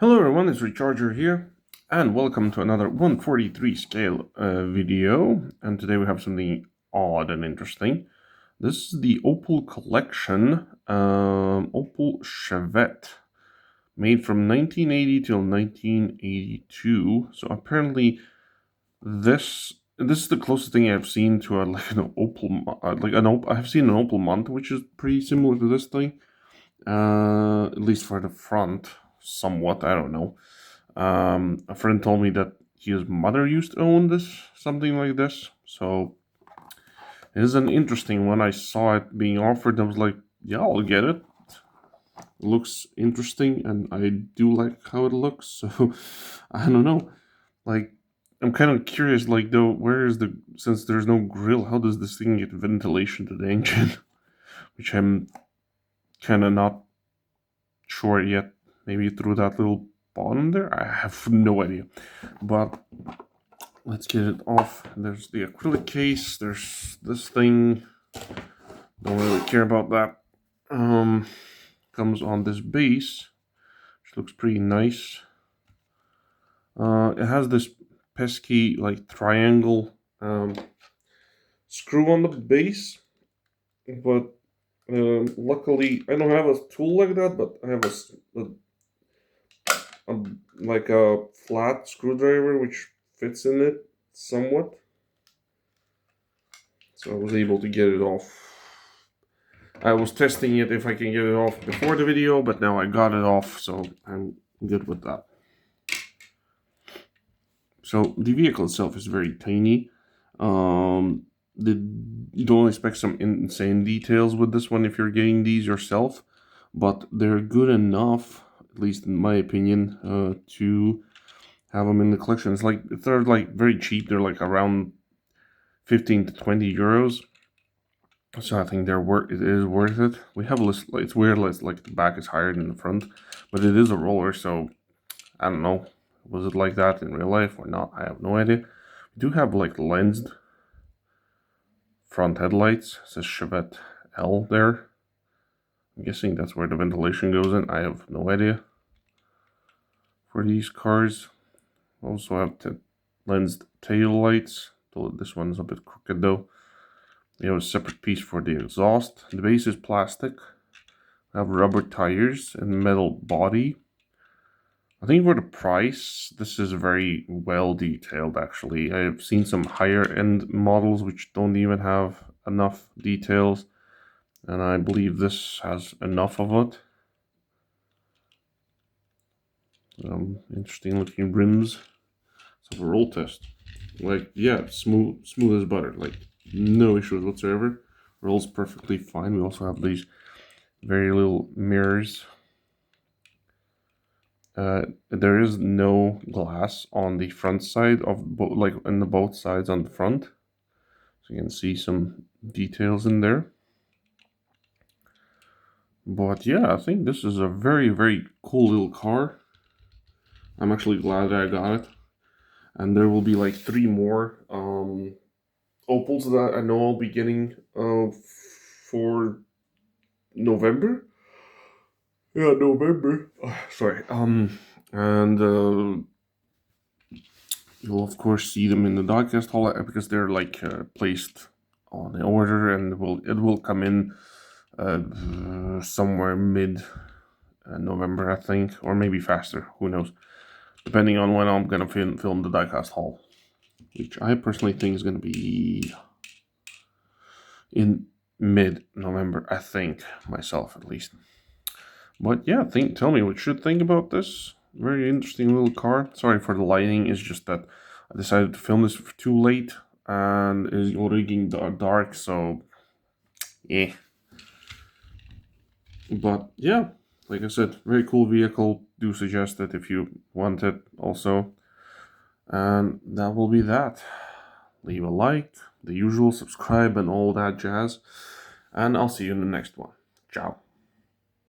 Hello everyone, it's Recharger here, and welcome to another 143 scale video. And today we have something odd and interesting. This is the Opel collection, Opel Chevette, made from 1980 till 1982. So apparently, this is the closest thing I've seen to an Opel, I've seen an Opel Month, which is pretty similar to this thing, at least for the front, somewhat. I don't know. A friend told me that his mother used to own something like this. So it is an interesting one. I saw it being offered. I was like, yeah, I'll get it. It looks interesting, and I do like how it looks. So I don't know. Like, I'm kind of curious. Like, though, since there's no grill, how does this thing get ventilation to the engine? Which I'm kind of not sure yet. Maybe through that little bottom there? I have no idea. But let's get it off. There's the acrylic case. There's this thing. Don't really care about that. Comes on this base, which looks pretty nice. It has this pesky like triangle screw on the base, but luckily I don't have a tool like that. But I have like a flat screwdriver which fits in it somewhat, so I was able to get it off. I was testing it if I can get it off before the video, but now I got it off, so I'm good with that. So the vehicle itself is very tiny. You don't expect some insane details with this one if you're getting these yourself, but they're good enough, at least in my opinion, to have them in the collection. They're like very cheap. They're like around 15 to 20 euros. So I think it is worth it. We have a list. It's weird. Like the back is higher than the front, but it is a roller. So I don't know. Was it like that in real life or not? I have no idea. We do have like lensed front headlights. It says Chevette L there. I'm guessing that's where the ventilation goes in. I have no idea. For these cars, we also have lensed tail lights. This one's a bit crooked though. We have a separate piece for the exhaust. The base is plastic. We have rubber tires and metal body. I think for the price, this is very well detailed actually. I have seen some higher end models which don't even have enough details, and I believe this has enough of it. Interesting looking rims. Let's have a roll test. Like, yeah, smooth as butter. Like, no issues whatsoever. Rolls perfectly fine. We also have these very little mirrors. There is no glass on the front side of like in the both sides on the front, so you can see some details in there. But yeah, I think this is a very cool little car. I'm actually glad that I got it, and there will be like 3 more Opels that I know I'll be getting for November. Yeah, November. Sorry. And you'll of course see them in the diecast hall because they're like placed on the order, and it will come in somewhere mid November, I think, or maybe faster. Who knows? Depending on when I'm gonna film the diecast haul, which I personally think is gonna be in mid-November, I think, myself at least. But yeah, tell me what you think about this. Very interesting little car. Sorry for the lighting, it's just that I decided to film this too late, and it's already getting dark, so yeah. But yeah, like I said, very cool vehicle. Do suggest it if you want it also. And that will be that. Leave a like, the usual, subscribe, and all that jazz. And I'll see you in the next one. Ciao.